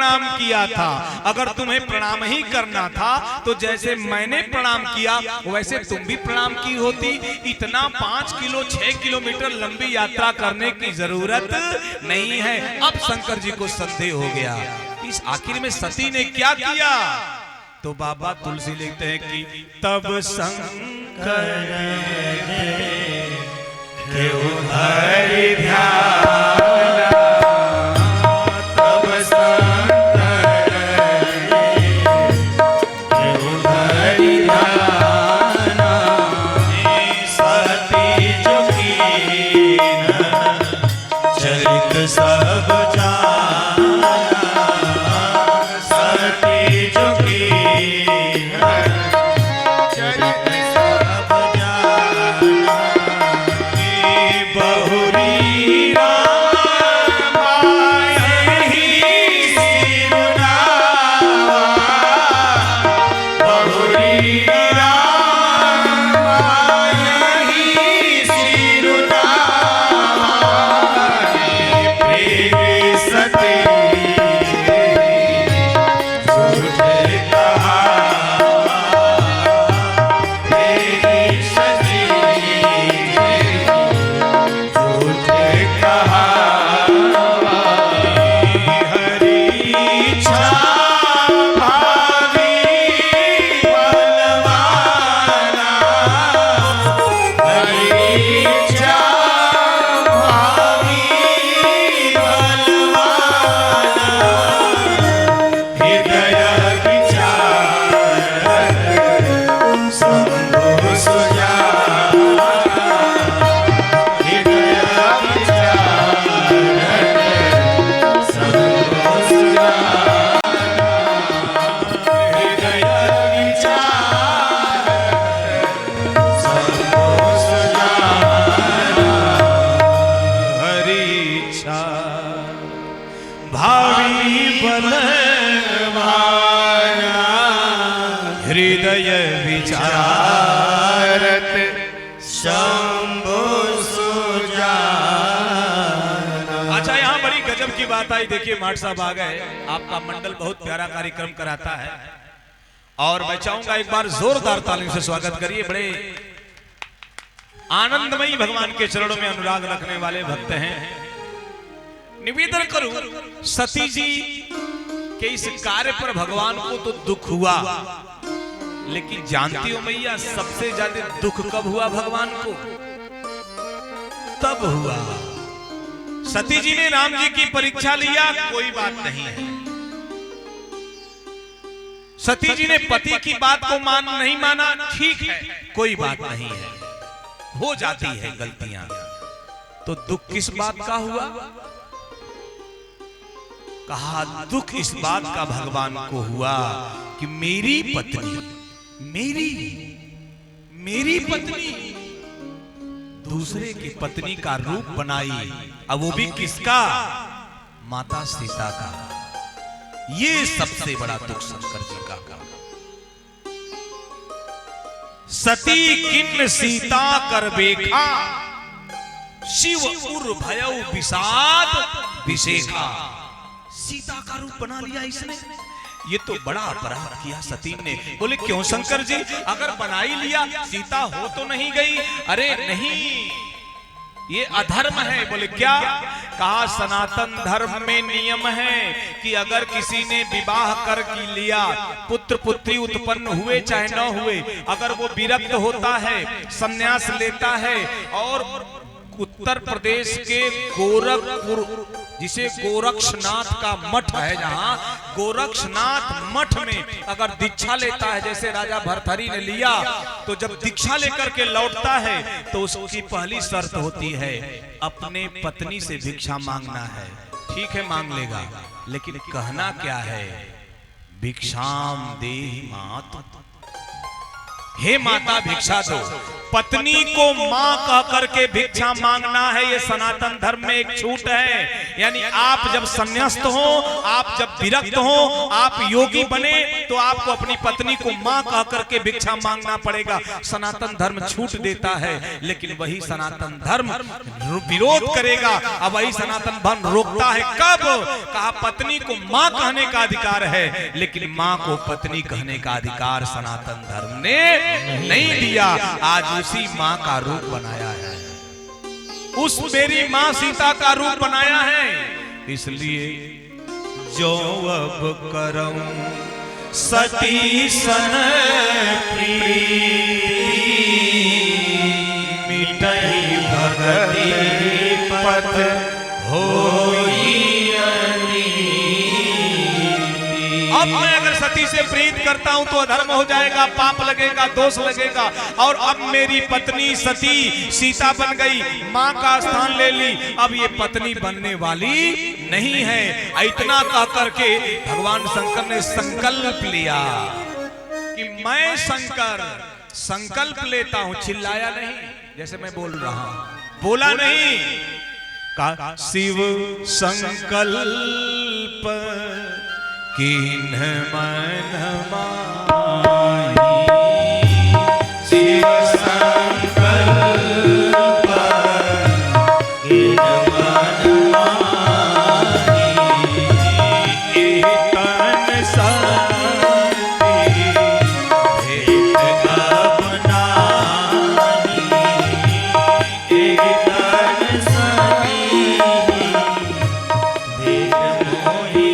प्रणाम किया था। अगर तुम्हें प्रणाम ही करना था तो जैसे मैंने प्रणाम किया वैसे तुम भी प्रणाम की होती। इतना 5 किलो 6 किलोमीटर लंबी यात्रा करने की जरूरत नहीं है। अब शंकर जी को संदेह हो गया इस आखिर में सती ने क्या किया। तो बाबा तुलसी लिखते हैं कि तब शंकर के हरि ध्यान, तब शंकर के हरि ध्यान, सती जो कीन चरित सब जाना, सती जो कीन चरित सब जाना, बहुरी राम मायही सिरुनावा, बहुरी राम मायही सिरुनावा, प्रेम सती हृदय विचारत शंभु सुजाना। अच्छा यहाँ बड़ी गजब की बात आई। देखिए माठ साहब आ गए, आपका मंडल बहुत प्यारा कार्यक्रम कराता है और मैं चाहूंगा एक बार जोरदार तालियों से स्वागत करिए। बड़े आनंदमयी भगवान के चरणों में अनुराग रखने वाले भक्त हैं। निवेदन करूं सती जी के इस कार्य पर भगवान को तो दुख हुआ, लेकिन जानती हो मैया सबसे ज्यादा दुख कब हुआ भगवान को? तब हुआ सती जी ने राम जी की परीक्षा लिया, कोई बात नहीं है। सती जी ने पति की बात को नहीं माना, ठीक है, कोई बात नहीं है, हो जाती है गलतियां। तो दुख किस बात का हुआ? कहा दुख इस बात का भगवान को हुआ कि मेरी पत्नी दूसरे की पत्नी का रूप बनाई, अब वो भी किसका? माता सीता का। ये सबसे बड़ा दुख शंकर जी का। सती किन्न सीता कर बेखा, शिव उर भयउ विषाद विशेखा। सीता का रूप बना लिया इसने, ये तो बड़ा अपराध किया सती ने। बोले क्यों शंकर जी, अगर बना ही लिया सीता हो तो नहीं गई? अरे नहीं, ये अधर्म है। बोले क्या? कहा सनातन धर्म में नियम है कि अगर किसी ने विवाह कर लिया, पुत्र पुत्री उत्पन्न हुए चाहे न हुए, अगर वो विरक्त होता है, संन्यास लेता है और उत्तर प्रदेश के गोरखपुर, जिसे गोरक्षनाथ का मठ है, जहां गोरक्षनाथ मठ में अगर दीक्षा लेता है, जैसे राजा भरथरी ने लिया, तो जब दीक्षा लेकर के लौटता है तो उसकी पहली शर्त होती है अपने पत्नी से भिक्षा मांगना है। ठीक है, मांग लेगा, लेकिन कहना क्या है? भिक्षाम देहि मातु। हे माता भिक्षा दो। पत्नी को मां कह करके भिक्षा मांगना है, ये सनातन धर्म में एक छूट है। यानी आप जब संन्यास्त हो, आप जब विरक्त हो, आप योगी बने, तो आपको अपनी पत्नी को मां कह करके भिक्षा मांगना पड़ेगा। सनातन धर्म छूट देता है, लेकिन वही सनातन धर्म विरोध करेगा। अब वही सनातन धर्म रोकता है कब? कहा पत्नी को मां कहने का अधिकार है, लेकिन मां को पत्नी कहने का अधिकार सनातन धर्म ने नहीं दिया। आज उसी मां का रूप बनाया है, उस मेरी मां सीता का रूप बनाया है। इसलिए जो अब करऊं सती सन मिटई भगति पथ होई। अब मैं अगर सती से प्रीत करता हूं तो अधर्म हो जाएगा, पाप लगेगा, दोष लगेगा। और अब मेरी पत्नी सती सीता बन गई, मां का स्थान ले ली, अब ये पत्नी बनने वाली नहीं है। इतना कह करके भगवान शंकर ने संकल्प लिया कि मैं शंकर संकल्प लेता हूं। चिल्लाया नहीं, जैसे मैं बोल रहा हूं, बोला नहीं। का शिव संकल्प किन्ह मन माही, शिव संकल्प किन्ह मन माही। तन शक्ति भेद अब नाही, तन शक्ति भेद मोहि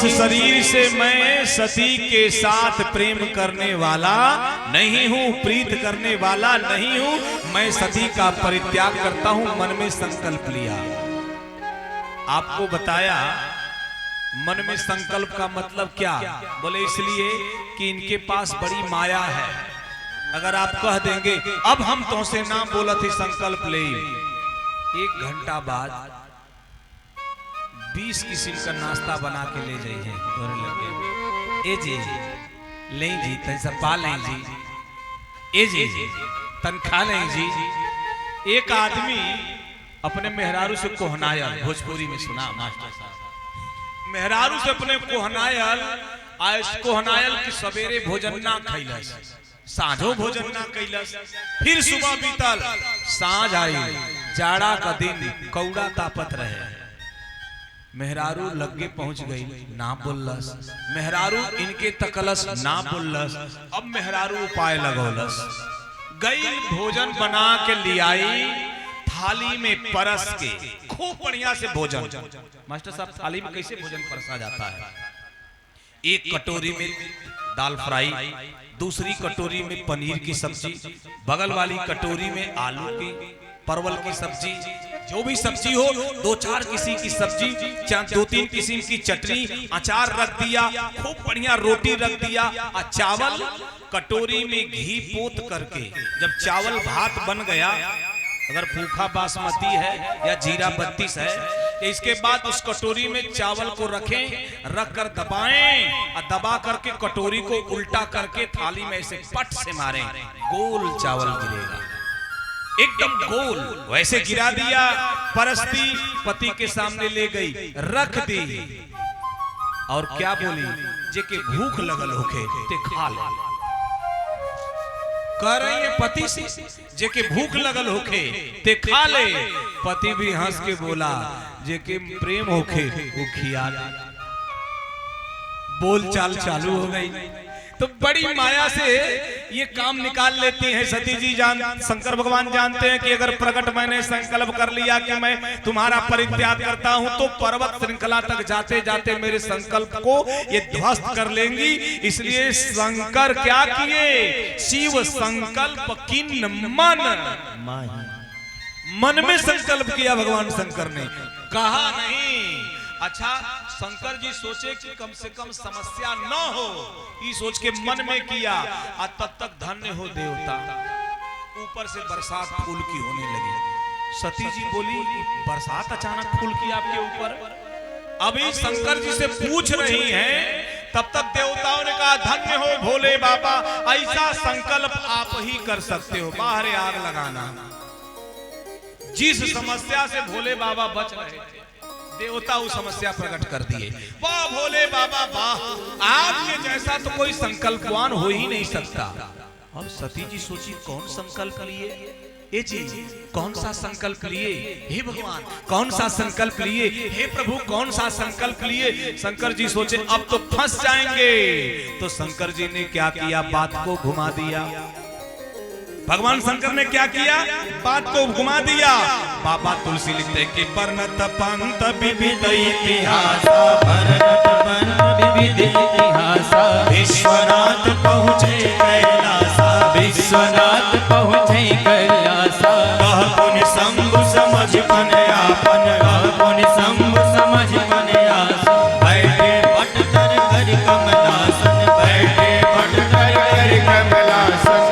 शरीर से मैं सती के साथ प्रेम करने वाला नहीं हूं, प्रीत करने वाला नहीं हूं। मैं सती का परित्याग करता हूं, मन में संकल्प लिया। आपको बताया मन में संकल्प का मतलब क्या? बोले इसलिए कि इनके पास बड़ी माया है। अगर आप कह देंगे अब हम तुमसे ना बोलत ही संकल्प ले, 1 घंटा बाद 20 किस्म का नाश्ता बना के ले जाइए तोरे लगे। ए जी ले जी तैसा पा लें जी, ए जी तनखा लें जी। एक आदमी अपने मेहरारू से कोहनायल, भोजपुरी में सुना मास्टर साहब, मेहरारू से अपने कोहनायल, आज कोहनायल की सवेरे भोजन ना खैलस, साँझो भोजन ना कैलस, फिर सुबह बीतल, साँझ आई, जाड़ा का दिन, कौड़ा तापत रहे। मेहरारू लगे पहुंच गई, ना बोलस। मेहरारू इनके तकलस, ना बोलस। अब मेहरारू उपाय लगौलस, गई भोजन बना के ले आई, थाली में परस के खूब बढ़िया से भोजन। मास्टर साहब थाली में कैसे भोजन परसा जाता है? एक कटोरी में दाल फ्राई, दूसरी कटोरी में पनीर की सब्जी, बगल वाली कटोरी में आलू की, परवल की सब्जी, जो भी सब्जी हो, 2-4 किस्म की सब्जी, 2-3 किस्म की चटनी, अचार रख दिया, खूब बढ़िया रोटी रख दिया, और चावल कटोरी में घी पोत करके जब चावल भात बन गया, अगर भूखा बासमती है या जीरा 32 है, इसके बाद उस कटोरी में चावल को रखें, रख कर दबाएं, और दबा करके कटोरी को उल्टा करके थाली में ऐसे पट से मारें, गोल चावल गिरेगा, एकदम गोल। वैसे गिरा दिया, परस्ती पति के सामने ले गई, रख दी, और क्या बोली, जेके भूख लगल होके ते खा ले। कह रही है पति से, जेके भूख लगल होके ते खा ले। पति भी हंस के बोला, जेके प्रेम होके वो खिया दे। बोल चाल चालू हो गई। तो बड़ी माया से ये काम निकाल लेती हैं सती जी। शंकर भगवान जानते हैं कि अगर प्रकट मैंने संकल्प कर लिया कि मैं तुम्हारा परित्याग करता हूं तो पर्वत श्रृंखला तक जाते जाते मेरे संकल्प को ये ध्वस्त कर लेंगी। इसलिए शंकर क्या किए, शिव संकल्प किन मन में संकल्प किया भगवान शंकर ने, कहा नहीं। अच्छा, शंकर जी सोचे कि कम से कम समस्या न हो, ये सोच के मन में किया। और तब तक धन्य हो देवता, ऊपर से बरसात फूल की होने लगी। सती जी बोली, बरसात अचानक फूल की आपके ऊपर? अभी शंकर जी से पूछ रही हैं, तब तक देवताओं ने कहा, धन्य हो भोले बाबा, ऐसा संकल्प आप ही कर सकते हो, बाहर आग लगाना। जिस समस्या से भोले बाबा बच रहे थे, देवता उस समस्या प्रकट कर दिए। वाह भोले बाबा वाह, आपके जैसा तो कोई संकल्पवान हो ही नहीं सकता। और सती जी सोची, कौन संकल्प लिए? ये चीज कौन सा संकल्प लिए? हे भगवान, कौन सा संकल्प लिए? हे प्रभु, कौन सा संकल्प लिए? शंकर जी सोचे अब तो फंस जाएंगे। तो शंकर जी ने क्या किया, बात को घुमा दिया। भगवान शंकर ने क्या किया, बात को घुमा दिया। बाबा तुलसी लिखते कि वर्णत पंत विविध इतिहास, वर्णत पंत विविध इतिहास, विश्वनाथ पहुँचे कैलासा, विश्वनाथ पहुँचे कैलासा। कह पुन शंभु समझ मन आपन, कह पुन शंभु समझ मन आसन। बैठे पट तर कर कमलासन, बैठे पट तर कर कमलासन।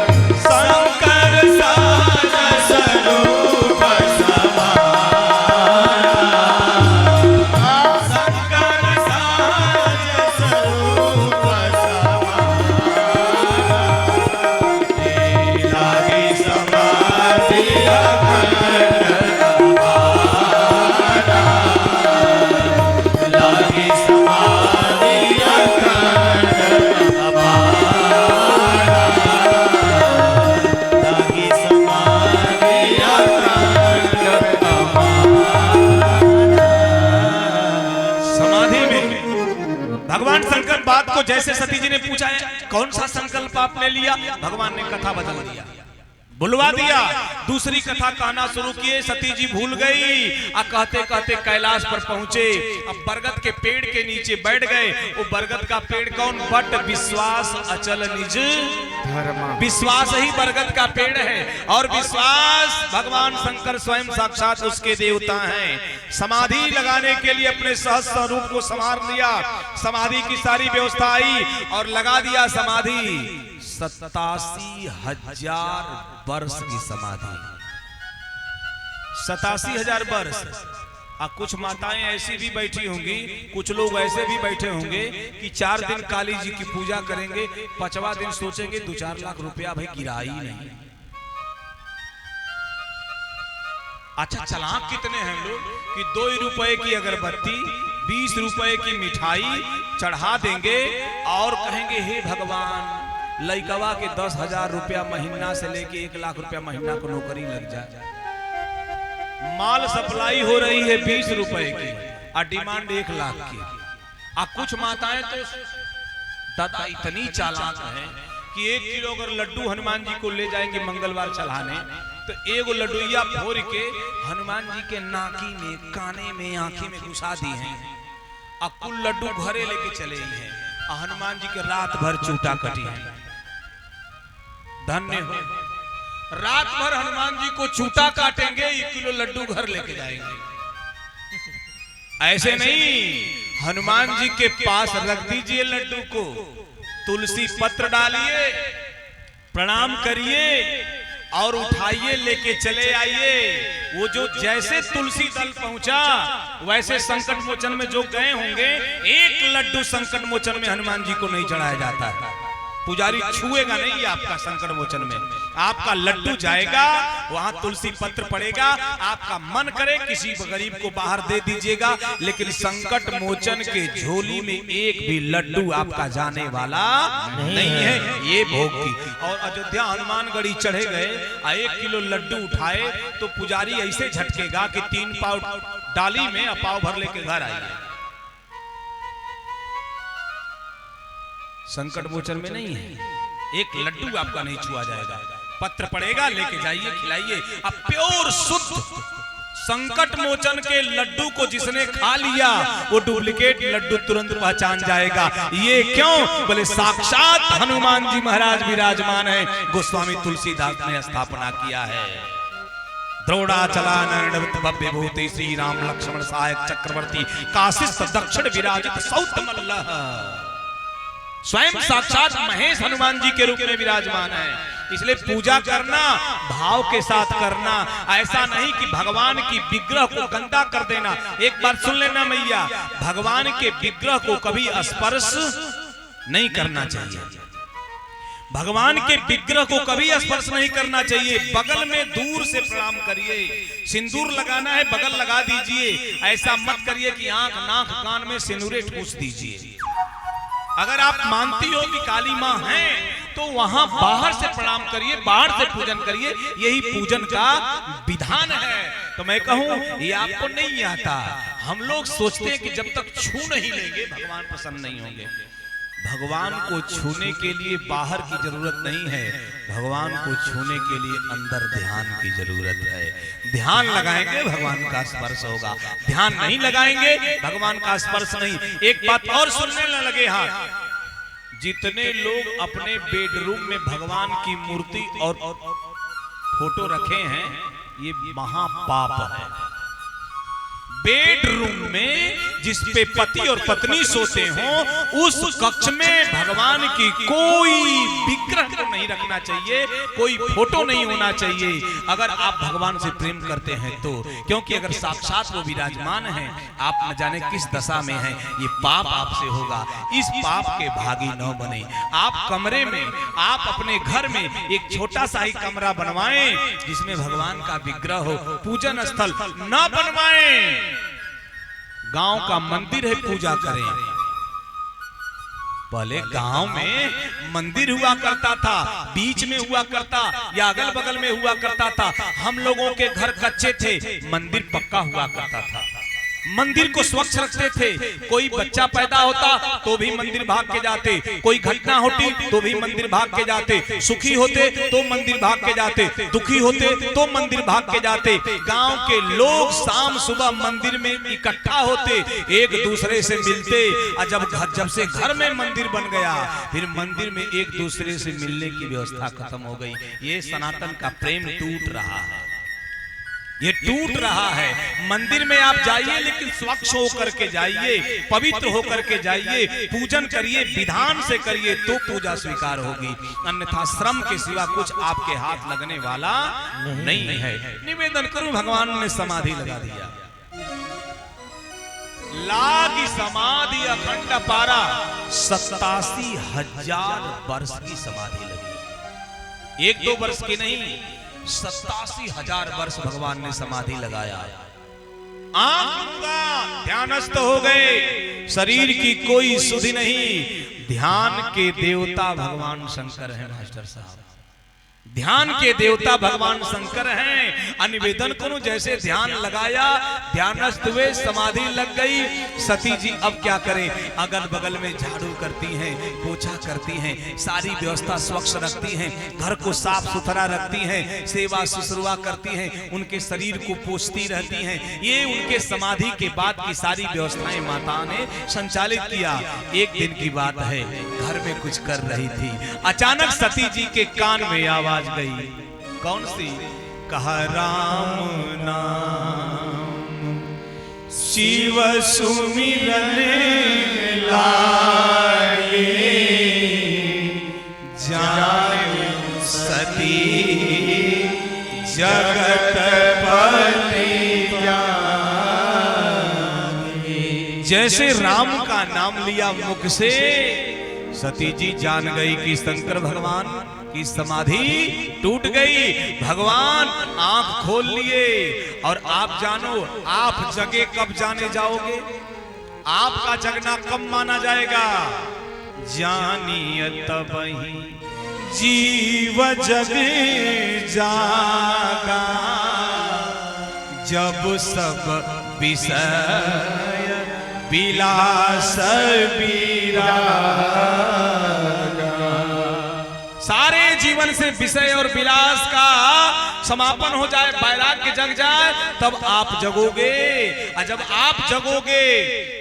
बात को जैसे सती जी ने पूछा है, कौन सा संकल्प आपने लिया, भगवान ने कथा बदल दिया, बुलवा दिया। दूसरी कथा कहना शुरू किए। सती जी भूल गई। कहते कहते कैलाश पर पहुंचे। अब बरगद के पेड़ के नीचे बैठ गए। वो बरगद का पेड़ कौन? बट विश्वास अचल निज धर्म। विश्वास ही बरगद का पेड़ है। और विश्वास भगवान शंकर स्वयं साक्षात उसके देवता हैं। समाधि लगाने के लिए अपने सहज स्वरूप को संवार लिया। समाधि की सारी व्यवस्था आई और लगा दिया समाधि। 87,000 वर्ष की समाधि, 87,000 वर्ष। कुछ माताएं ऐसी भी बैठी होंगी, कुछ लोग ऐसे भी बैठे होंगे कि 4 दिन काली जी की पूजा करेंगे, 5वां दिन सोचेंगे 2-4 लाख रुपया भाई गिरा ही नहीं। अच्छा, चालाक कितने हैं लोग कि 2 रुपए की अगरबत्ती, 20 रुपए की मिठाई चढ़ा देंगे और कहेंगे हे भगवान, लइकवा के 10,000 रुपया महीना से लेके 1 लाख रुपया महीना को नौकरी लग जाए। माल सप्लाई हो रही है 20 रुपए की और डिमांड 1 लाख की। कुछ माताएं तो दादा इतनी चालाक है कि 1 किलो अगर लड्डू हनुमान जी को ले जाएंगे मंगलवार चढ़ाने, तो एगो लड्डूया फोड़ के हनुमान जी के नाकी में, काने में, आंखी में घुसा दी है और कुल लड्डू घरे लेके चले हैं। हनुमान जी के रात भर चूटा कटी है। धन्य हो, रात भर हनुमान जी को चूटा काटेंगे, 1 किलो लड्डू घर लेके जाएंगे। ऐसे नहीं, हनुमान जी के पास रख दीजिए लड्डू को, तुलसी पत्र डालिए, प्रणाम करिए और उठाइए, लेके चले आइए। वो जो जैसे तुलसी दल पहुंचा वैसे संकट मोचन में जो गए होंगे, 1 लड्डू संकट मोचन में हनुमान जी को नहीं चढ़ाया जाता है। पुजारी छुएगा नहीं आपका संकट मोचन में, आपका लड्डू जाएगा, वहां तुलसी पत्र पड़ेगा। आपका मन करे किसी गरीब को बाहर दे दीजिएगा, लेकिन संकट मोचन के झोली में 1 भी लड्डू आपका जाने वाला नहीं है। ये भोग की। और अयोध्या हनुमानगढ़ी चढ़े गए, 1 किलो लड्डू उठाए तो पुजारी ऐसे झटकेगा कि 3 पाव डाली में पाव भर लेके घर आएगा। संकट मोचन में नहीं है। एक लड्डू आपका नहीं छुआ जाएगा, पत्र पड़ेगा लेके जाइए खिलाइए। अब प्योर शुद्ध संकट मोचन के लड्डू को जिसने खा लिया वो डुप्लीकेट लड्डू तुरंत पहचान जाएगा। ये क्यों? बोले साक्षात हनुमान जी महाराज विराजमान है। गोस्वामी तुलसीदास ने स्थापना किया है। द्रोणाचलानन भव्य भूते श्री राम लक्ष्मण सहायक चक्रवर्ती काशिस्थ दक्षिण विराजित सौत मल्लह। स्वयं साक्षात महेश हनुमान जी के रूप में विराजमान है। इसलिए पूजा करना भाव के साथ करना, ऐसा नहीं कि भगवान की विग्रह को गंदा कर देना। एक बार सुन लेना मैया, भगवान के विग्रह को कभी स्पर्श नहीं करना चाहिए। भगवान के विग्रह को कभी स्पर्श नहीं करना चाहिए। बगल में दूर से प्रणाम करिए। सिंदूर लगाना है बगल लगा दीजिए। ऐसा मत करिए कि आंख नाक कान में सिंदूरे ठूस दीजिए। अगर आप मानती हो कि काली माँ हैं तो वहां बाहर से प्रणाम करिए, बाहर से पूजन करिए। यही पूजन का विधान है। तो मैं कहूं ये आपको नहीं आता। हम लोग सोचते हैं कि जब तक छू नहीं लेंगे भगवान प्रसन्न नहीं होंगे। भगवान को छूने के लिए बाहर की जरूरत नहीं है, भगवान को छूने के लिए अंदर ध्यान की जरूरत है। ध्यान लगाएंगे भगवान का स्पर्श होगा, ध्यान नहीं लगाएंगे भगवान का स्पर्श नहीं। एक बात और सुनने न लगे, हाँ, जितने लोग अपने बेडरूम में भगवान की मूर्ति और फोटो रखे हैं ये महापाप है। बेडरूम में जिस पे पति और पत्नी सोते हों उस कक्ष में भगवान की कोई विग्रह तो नहीं रखना चाहिए, कोई फोटो नहीं होना चाहिए। अगर आप भगवान से प्रेम करते हैं तो, क्योंकि अगर साक्षात वो विराजमान हैं, आप न जाने किस दशा में हैं, ये पाप आपसे होगा। इस पाप के भागी न बने। आप कमरे में, आप अपने घर में एक छोटा सा ही कमरा बनवाएं जिसमें भगवान का विग्रह हो। पूजन स्थल न बनवाएं। गांव का मंदिर है, पूजा करें। पहले गांव में मंदिर हुआ करता था, बीच में हुआ करता या अगल बगल में हुआ करता था। हम लोगों के घर कच्चे थे, मंदिर पक्का हुआ करता था। मंदिर को स्वच्छ रखते थे। कोई बच्चा पैदा होता तो भी मंदिर भाग के जाते, कोई घटना होती तो भी मंदिर भाग के जाते, सुखी होते तो मंदिर भाग के जाते, दुखी होते तो मंदिर भाग के जाते। गांव के लोग शाम सुबह मंदिर में इकट्ठा होते, एक दूसरे से मिलते। और जब से घर में मंदिर बन गया फिर मंदिर में एक दूसरे से मिलने की व्यवस्था खत्म हो गई। ये सनातन का प्रेम टूट रहा है, ये टूट रहा है। मंदिर में आप जाइए लेकिन स्वच्छ होकर के जाइए, पवित्र होकर के जाइए, पूजन करिए, विधान से करिए तो पूजा स्वीकार होगी। अन्यथा श्रम के सिवा कुछ आपके हाथ लगने वाला नहीं है। निवेदन करूं, भगवान ने समाधि लगा दिया, लागी समाधि अखंड पारा। 87,000 वर्ष की समाधि लगी, 1-2 वर्ष की नहीं, 87,000 वर्ष भगवान ने समाधि लगाया। आंख ध्यानस्थ हो गए, शरीर की कोई सुधि नहीं। ध्यान के देवता भगवान शंकर हैं मास्टर साहब, ध्यान के देवता भगवान शंकर हैं। निवेदन करूं, जैसे ध्यान लगाया, ध्यानस्थ हुए, समाधि लग गई। सती जी अब क्या करें? अगल बगल में झाड़ू करती हैं, पोछा करती हैं, सारी व्यवस्था स्वच्छ रखती हैं, घर को साफ सुथरा रखती हैं, सेवा शुश्रूषा करती हैं, उनके शरीर को पोछती रहती हैं। ये उनके समाधि के बाद की सारी व्यवस्थाएं माता ने संचालित किया। एक दिन की बात है, घर में कुछ कर रही थी, अचानक सती जी के कान में आवाज गई। कौन सी? कहा राम नाम शिव सुमिरन लागे, जाने सती जगत पति जागे। जैसे राम का नाम लिया मुख से, सती जी जान गई कि शंकर भगवान की समाधि टूट गई। भगवान आंख खोल लिए। और आप जानो, आप जगे कब जाने जाओगे? आपका जगना कब माना जाएगा? जानिए तबहि जीव जग जागा, जब सब विषय विलास विरागा। जीवन से विषय और विलास का समापन हो जाए, वैराग्य जग जाए, तब आप जगोगे। और जब आप जगोगे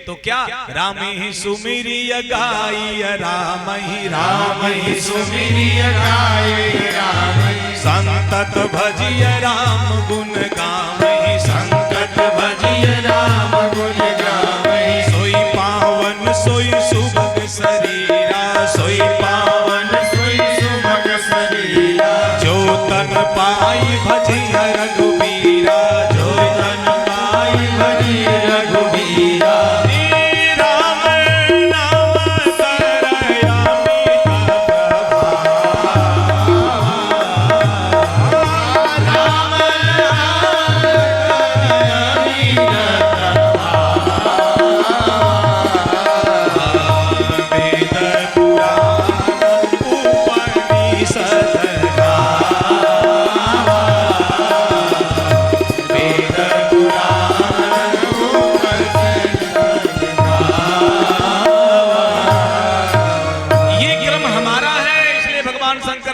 तो क्या, राम ही सुमिरिय गाई, राम ही सुमिरिय गाई, राम संतत भजिय राम गुण गावहि, संकट भजिय राम गुण गावहि। सोई पावन सोई सुभग शरीरा, सोई पावन सोई सुभग शरीरा। जो तन पाई भजिय रघुबीरा, जो तन पाई भजिय रघुबीरा। राम नाम सरयामि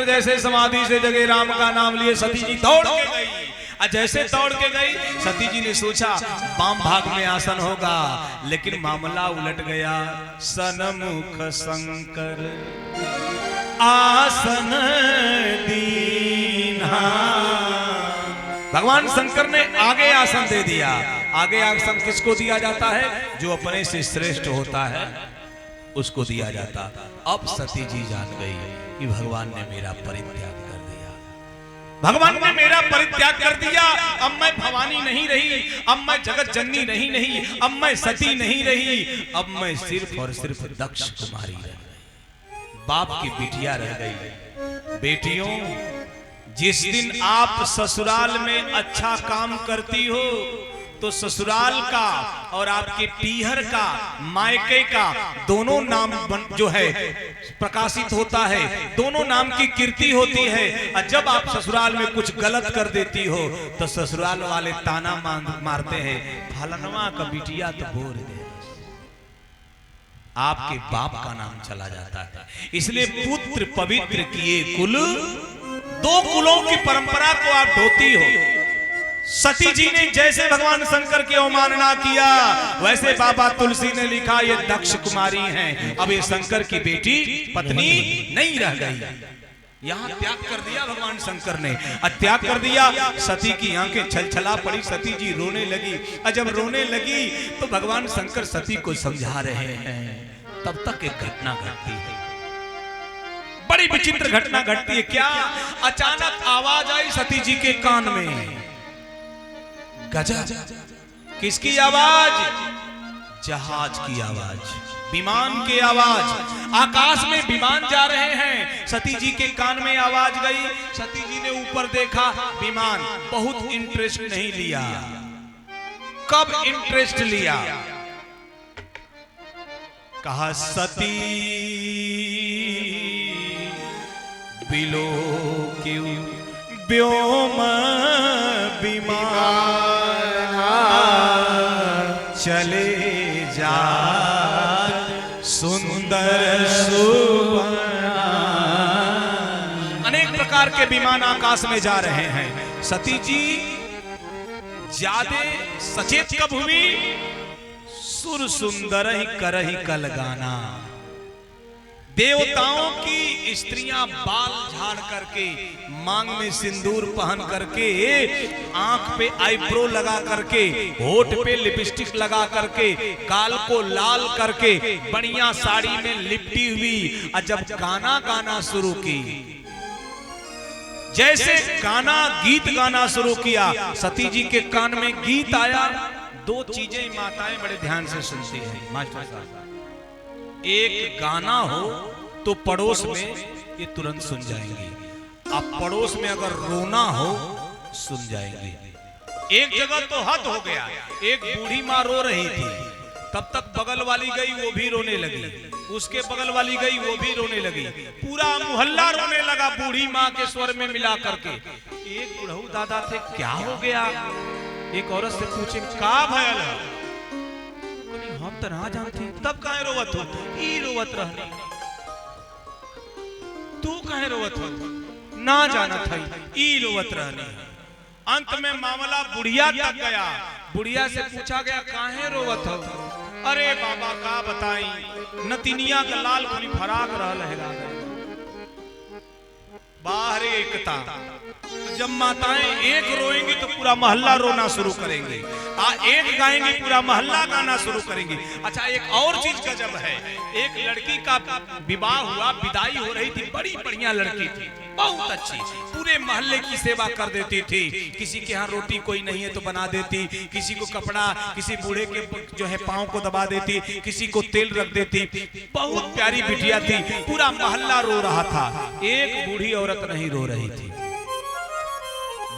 जैसे समाधि से जगे राम का नाम लिए सती जी दौड़ के गई। और जैसे दौड़ के गई, सती जी ने सोचा वाम भाग में आसन होगा, लेकिन मामला उलट गया। सनमुख शंकर आसन दीन्हा, भगवान शंकर ने आगे आसन दे दिया। आगे आसन किसको दिया जाता है? जो अपने से श्रेष्ठ होता है उसको दिया जाता। अब सती जी जान गई कि भगवान ने मेरा परित्याग कर दिया, भगवान ने मेरा परित्याग कर दिया। अब मैं भवानी नहीं रही, अब मैं जगत जननी नहीं, अब मैं सती नहीं रही, अब मैं सिर्फ और सिर्फ दक्ष कुमारी रह गई, बाप की बिटिया रह गई। बेटियों, जिस दिन आप ससुराल में अच्छा काम करती हो तो ससुराल का और आपके पीहर का, मायके का दोनों नाम जो है प्रकाशित होता है, दोनों नाम की कीर्ति होती है। और जब आप ससुराल में कुछ गलत कर देती हो तो ससुराल वाले ताना मारते हैं, फलनवा का बिटिया तो बोर दे, आपके बाप का नाम चला जाता है। इसलिए पुत्र पवित्र किए कुल, दो कुलों की परंपरा को आप ढोती हो। सती जी ने जैसे भगवान शंकर की अवमानना किया, वैसे बाबा तुलसी ने लिखा ये दक्ष कुमारी हैं, अब ये शंकर की बेटी पत्नी नहीं रह गई। यहाँ त्याग कर दिया भगवान शंकर ने, त्याग कर दिया। सती की आंखें छलछला पड़ी, सती जी रोने लगी। और जब रोने लगी तो भगवान शंकर सती को समझा रहे हैं। तब तक एक घटना घटती है, बड़ी विचित्र घटना घटती है। क्या? अचानक आवाज आई सती जी के कान में, गजब। किसकी आवाज? जहाज की आवाज, विमान की आवाज। आकाश में विमान जा रहे हैं, सती जी के कान में आवाज गई। सती जी ने ऊपर देखा, विमान। बहुत इंटरेस्ट नहीं लिया। कब इंटरेस्ट लिया? कहा सती बिलो क्यों व्योम विमान चले जा सुंदर सुवना। अनेक प्रकार के विमान आकाश में जा रहे हैं। सती जी ज्यादा सचेत कब हुई? सुर सुंदर ही करही कल गाना। देवताओं की स्त्रियां बाल झाड़ करके, मांग में सिंदूर पहन करके, आंख पे आईब्रो लगा करके, होठ पे लिपस्टिक लगा करके, गाल को लाल करके, बढ़िया साड़ी में लिपटी हुई, और जब गाना गाना शुरू की, जैसे गाना गीत गाना शुरू किया, सती जी के कान में गीत आया। दो चीजें माताएं बड़े ध्यान से सुनती हैं मास्टर साहब। एक गाना हो तो पड़ोस में ये तुरंत सुन जाएंगे, अब पड़ोस में अगर रोना हो सुन जाएंगे। एक जगह तो हद हो गया, एक बूढ़ी माँ रो रही थी, तब तक बगल वाली गई, वो भी रोने लगी, उसके बगल वाली गई, वो भी रोने लगी, पूरा मोहल्ला रोने लगा बूढ़ी माँ के स्वर में मिला करके। एक बुढ़ऊ दादा थे, क्या हो गया? एक औरत से पूछे, का भयल है? हम तो ना जानती। तब काहे रोवत हो? ई रोवत रहनी। तू काहे रोवत हो? ना जाना था ई रोवत रहनी। अंत में मामला बुढ़िया तक गया। बुढ़िया से पूछा गया काहे रोवत हो? अरे बाबा का बताई, नतिनिया का लाल खनी फराक रहल है। बाहर एकता, जब माताएं एक रोएंगी तो पूरा मोहल्ला रोना शुरू करेंगे, एक गाएंगी पूरा मोहल्ला गाना शुरू करेंगे। अच्छा, एक और चीज गजब है, एक लड़की का विवाह हुआ, विदाई हो रही थी, बड़ी बढ़िया लड़की थी, बहुत अच्छी, पूरे मोहल्ले की सेवा कर देती थी। किसी के यहाँ रोटी कोई नहीं है तो बना देती, किसी को कपड़ा, किसी बूढ़े के जो है पाँव को दबा देती, किसी को तेल रख देती, बहुत प्यारी बिटिया थी। पूरा मोहल्ला रो रहा था, एक बूढ़ी औरत नहीं रो रही थी।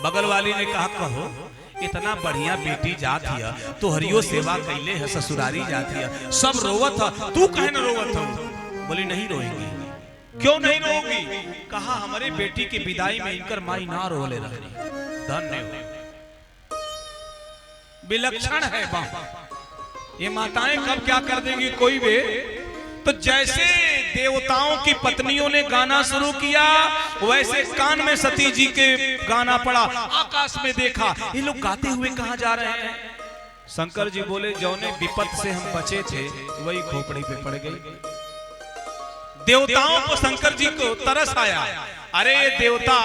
बगल वाली ने कहा कहो इतना बढ़िया बेटी जाती है, तोहरियो सेवा कैले है, ससुरारी जाती है, सब रोवत है, तू कहे न रोवत हो? बोली नहीं रोएगी। क्यों नहीं रोगी? कहा हमारे बेटी की विदाई में इनकर माई ना रोले रही। धन्य विलक्षण है बाबा, ये माताएं कब क्या कर देंगी कोई भी। तो जैसे देवताओं की पत्नियों ने गाना शुरू किया, वैसे कान में सती जी के गाना पड़ा, आकाश में देखा, ये लोग गाते हुए कहां जा रहे हैं? शंकर जी बोले जौने विपत से हम बचे थे वही खोपड़ी पे पड़ गई। देवताओं को शंकर जी को तरस आया, अरे देवता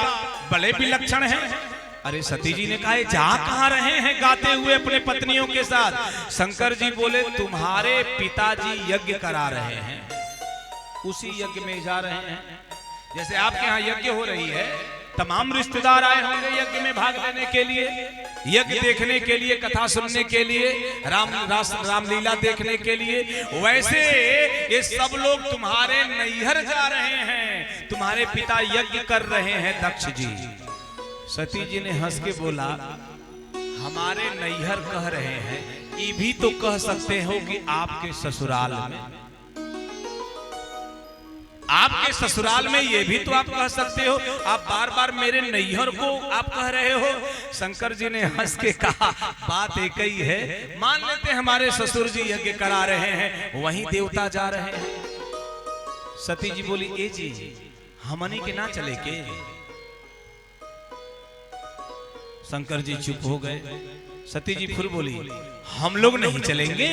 बड़े विलक्षण हैं। अरे सती जी ने कहा जा कहां रहे हैं गाते हुए अपने पत्नियों के साथ? शंकर जी बोले तुम्हारे पिताजी यज्ञ करा रहे हैं, उसी यज्ञ में जा रहे हैं। जैसे आपके यहाँ यज्ञ हो रही है, तमाम रिश्तेदार आए होंगे यज्ञ में भाग लेने के लिए, यज्ञ देखने के लिए, कथा सुनने के लिए, रामलीला देखने के लिए, वैसे ये सब लोग तुम्हारे नैहर जा रहे हैं, तुम्हारे पिता यज्ञ कर रहे हैं दक्ष जी। सती जी ने हंस के बोला हमारे नैहर कह रहे हैं, ये भी तो कह सकते हो कि आपके ससुराल में, आपके ससुराल में ये भी तो आप कह सकते हो, आप बार बार मेरे नैहर को आप कह रहे हो। शंकर जी ने हंस के कहा बात एक ही है, मान लेते हमारे ससुर जी यज्ञ करा रहे हैं, वहीं देवता जा रहे हैं। सती जी बोली ए जी हमनी के ना चले के? शंकर जी चुप हो गए। सती जी फिर बोली हम लोग नहीं चलेंगे।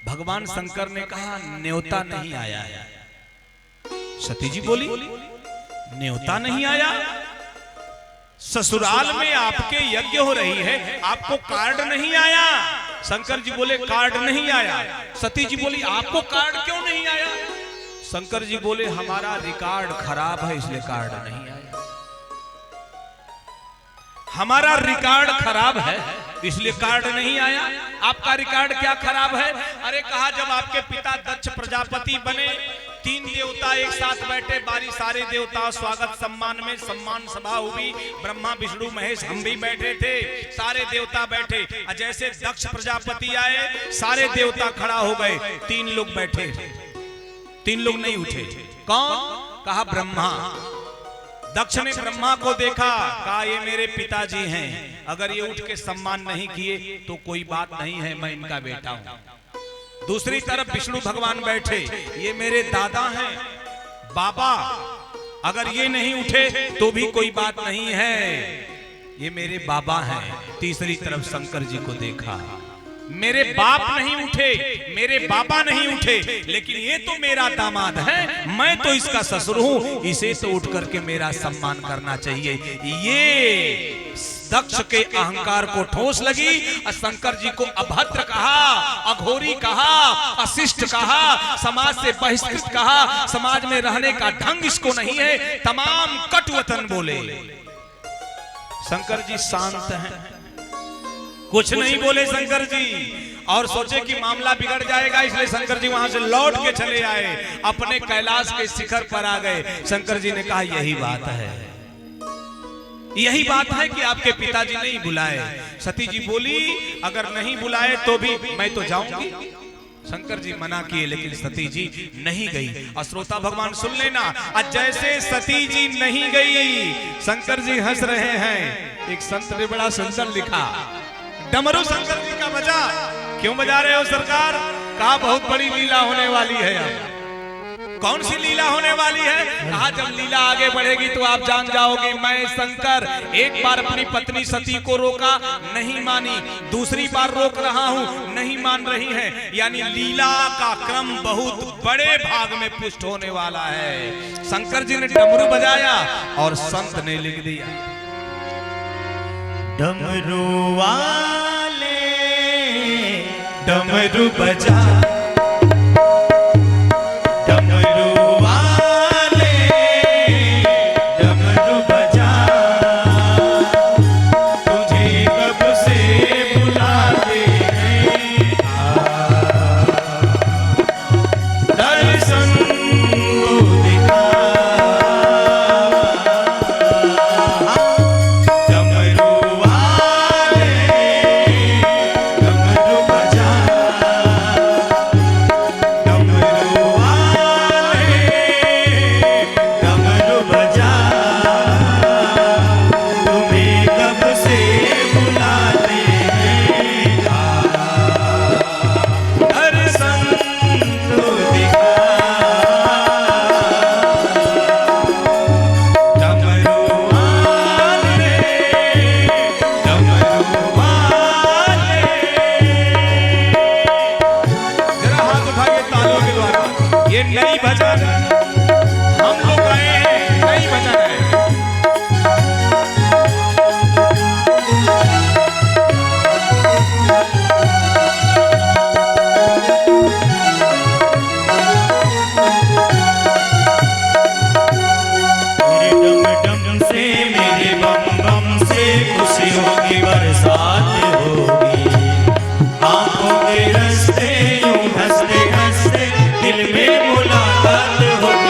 भगवान शंकर ने कहा न्योता नहीं आया है। सती जी बोली न्योता नहीं आया? ससुराल में आपके यज्ञ हो रही है, आपको कार्ड नहीं आया? शंकर जी बोले कार्ड नहीं आया। सती जी बोली आपको कार्ड क्यों नहीं आया? शंकर जी बोले हमारा रिकॉर्ड खराब है इसलिए कार्ड नहीं आया। हमारा रिकॉर्ड खराब है इसलिए कार्ड नहीं आया। आपका रिकॉर्ड क्या खराब है? अरे कहा जब आपके पिता दक्ष प्रजापति बने, 3 देवता एक साथ बैठे, बारी सारे देवता स्वागत सम्मान में सम्मान सभा हुई, ब्रह्मा विष्णु महेश हम भी बैठे थे, सारे देवता बैठे। जैसे दक्ष प्रजापति आए सारे देवता खड़ा हो गए, 3 लोग बैठे, 3 लोग नहीं उठे। कौन? कहा ब्रह्मा। दक्ष ने ब्रह्मा को देखा, कहा ये मेरे पिताजी हैं, अगर ये उठ के सम्मान नहीं किए तो कोई बात नहीं है, मैं इनका बेटा हूं। दूसरी तरफ विष्णु भगवान बैठे, ये मेरे दादा हैं, बाबा, अगर ये नहीं उठे तो भी कोई बात नहीं है, ये मेरे बाबा हैं। तीसरी तरफ शंकर जी को देखा, मेरे बाप नहीं उठे, मेरे बाबा नहीं उठे, लेकिन ये तो मेरा दामाद है, मैं तो इसका ससुर हूं, इसे तो उठ करके मेरा सम्मान करना चाहिए। ये दक्ष के अहंकार को ठोस लगी। शंकर जी को अभद्र कहा, अघोरी कहा, अशिष्ट कहा, समाज से बहिष्कृत कहा, समाज में रहने का ढंग इसको नहीं है, तमाम कटुवचन बोले। शंकर जी शांत हैं, कुछ नहीं बोले शंकर जी, और सोचे कि मामला बिगड़ जाएगा, इसलिए शंकर जी वहां से लौट के चले आए, अपने कैलाश के शिखर पर आ गए। शंकर जी ने कहा यही बात है, यही बात है कि आपके पिताजी नहीं बुलाए। सती जी बोली अगर नहीं बुलाए तो भी मैं तो जाऊंगी। शंकर जी मना किए, लेकिन सती जी नहीं गई। और श्रोता भगवान सुन लेना, जैसे सती जी नहीं गई, शंकर जी हंस रहे हैं। एक संत ने बड़ा सुंदर लिखा, डमरू शंकर जी का बजा, क्यों बजा रहे हो सरकार? कहा बहुत बड़ी लीला होने वाली है। कौन सी लीला होने वाली है? कहा जब लीला आगे बढ़ेगी तो आप जान जाओगे। मैं शंकर एक बार अपनी पत्नी सती को रोका, नहीं मानी, दूसरी बार रोक रहा हूं, नहीं मान रही है। यानी लीला का क्रम बहुत बड़े भाग में पुष्ट होने वाला है। शंकर जी ने डमरू बजाया और संत ने लिख दिया, डमरू वाले डमरू बजा, डमरू वाले डमरू बजा, तुझे कब से बुलाते हैं, दर्शन को दिखा। डमरू वाले डमरू बजा, डमरू वाले डमरू बजा, तुम्हें कब से बुलाते हैं, दर्शन तो दिखा। डमरू वाले डमरू वाले। जरा हाथ उठाइए तालियों के द्वारा। ये नई भजन हम लोग गाए हैं, नई भजन है। मेरे डम डम से मेरे बम बम से खुशियों की बरसात होगी, आंखों के रास्ते यूं हंसते हंसते दिल में मुलाकात होगी।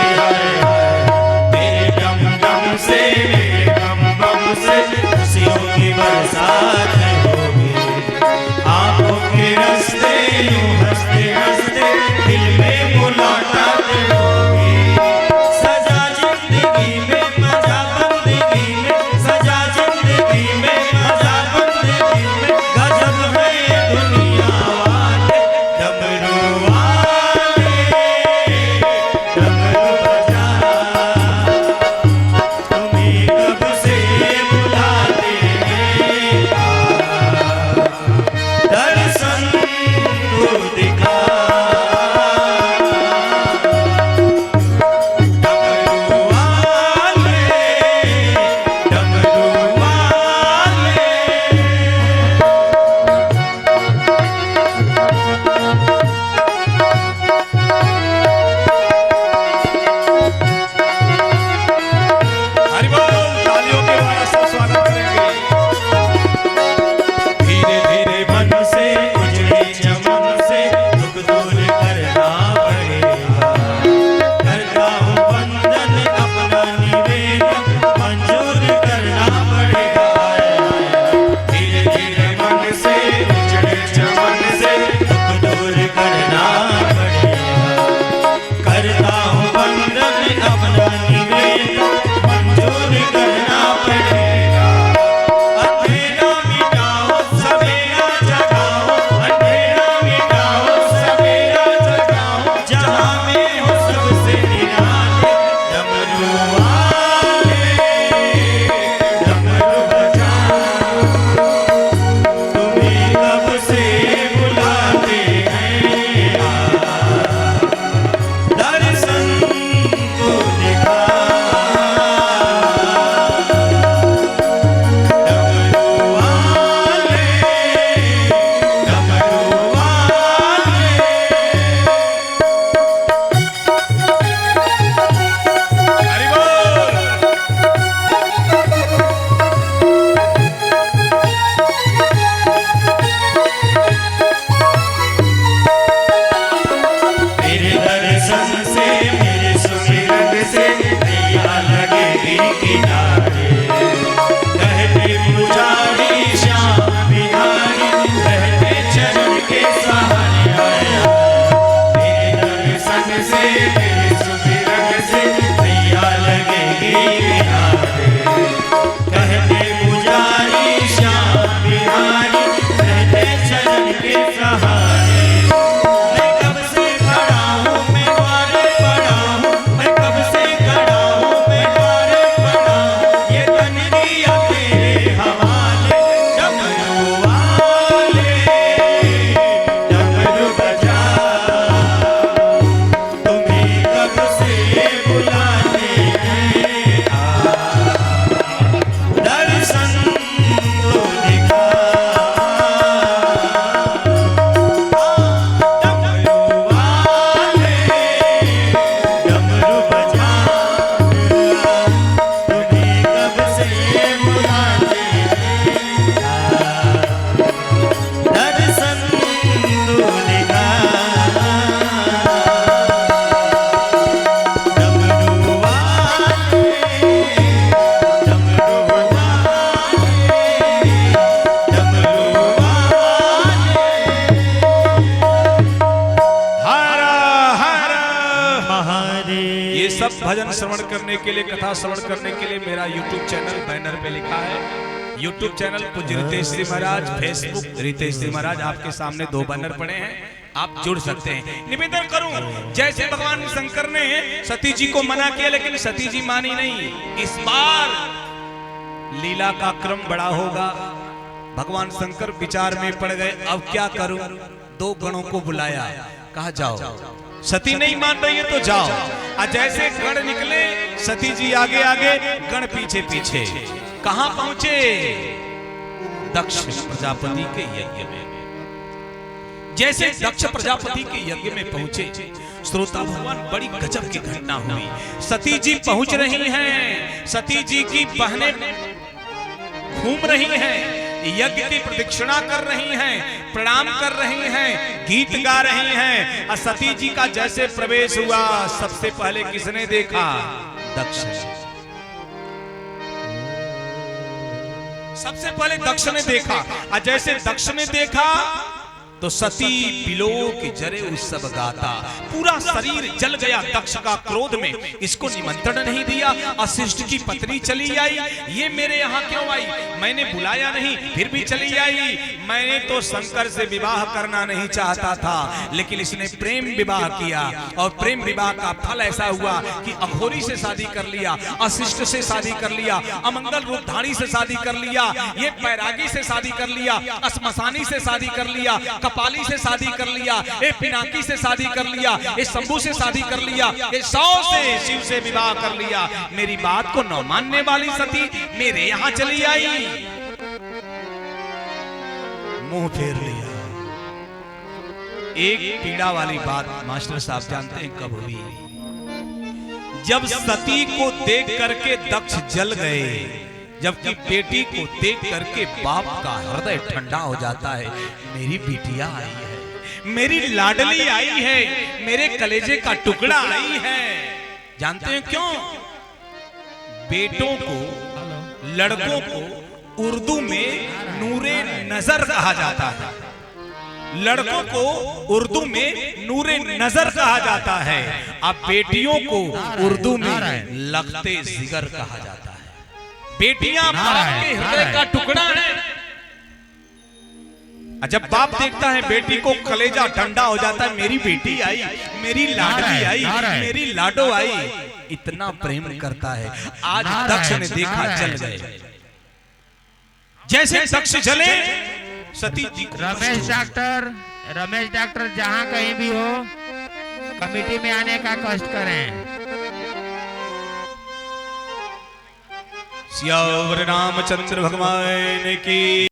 सब भजन श्रवण करने के लिए, कथा श्रवण करने के लिए मेरा YouTube चैनल बैनर पे लिखा है। YouTube चैनल पूज्य रितेश जी महाराज, फेसबुक रितेश जी महाराज, आपके सामने 2 बैनर पड़े हैं, आप जुड़ सकते हैं। निवेदन करूं, जैसे भगवान शंकर ने सती जी को मना किया लेकिन सती जी मानी नहीं, इस बार लीला का क्रम बड़ा होगा। भगवान शंकर विचार में पड़ गए, अब क्या करूं। 2 गणों को बुलाया, कहा जाओ, सती नहीं मान रही है तो जाओ। जैसे गण निकले, सती जी आगे आगे, गण पीछे पीछे। कहां पहुंचे? दक्ष प्रजापति के यज्ञ में। जैसे दक्ष प्रजापति के यज्ञ में पहुंचे, श्रोता भगवान, बड़ी गजब की घटना हुई। सती जी पहुंच रही हैं, सती जी की बहनें घूम रही हैं, यज्ञ की प्रदक्षिणा कर रही हैं, प्रणाम कर रही हैं, गीत गा रही हैं। सती जी का जैसे प्रवेश हुआ, सबसे पहले किसने देखा? दक्ष। सबसे पहले दक्ष ने देखा। जैसे दक्ष ने देखा तो सती बिलो की जरे उस सब गाता, पूरा शरीर जल गया दक्ष का क्रोध में। इसको निमंत्रण नहीं दिया, अशिष्ट की पत्नी चली आई, ये मेरे यहाँ क्यों आई? मैंने बुलाया नहीं, फिर भी चली आई। मैंने तो शंकर से विवाह करना नहीं चाहता था, लेकिन इसने प्रेम विवाह किया, और प्रेम विवाह का फल ऐसा हुआ कि अघोरी से शादी कर लिया, अशिष्ट से शादी कर लिया, अमंगल रूपधारी से शादी कर लिया, ये बैरागी से शादी कर लिया, असमसानी से शादी कर लिया, कपाली से शादी कर लिया, ये पिनाकी से शादी कर लिया, ये शंभू से शादी कर लिया, ये 100 से शिव से विवाह कर लिया। मेरी बात को न मानने वाली सती मेरे यहाँ चली आई, मुंह फेर लिया। एक पीड़ा वाली बात मास्टर साहब जानते हैं कब हुई? जब सती को देख करके दक्ष जल गए, जबकि बेटी को देख करके बाप का हृदय ठंडा हो जाता है। मेरी बिटिया आई है, मेरी लाडली आई है, मेरे कलेजे का टुकड़ा आई है। जानते हैं क्यों? बेटों को, लड़कों को उर्दू में नूरे नजर कहा जाता है। लड़कों को उर्दू में नूरे नजर कहा जाता है, अब बेटियों को उर्दू में लखते जिगर कहा जाता है। बेटियां बाप के हृदय का टुकड़ा है। जब बाप देखता है बेटी को, कलेजा ठंडा हो जाता है। मेरी बेटी आई, मेरी लाडली आई, मेरी लाडो आई, इतना प्रेम करता है। आज दक्ष ने देखा, जल गए। जैसे दक्ष जले, सती जी को रमेश डॉक्टर जहां कहीं भी हो, कमेटी में आने का कष्ट करें। सियावर रामचंद्र भगवान की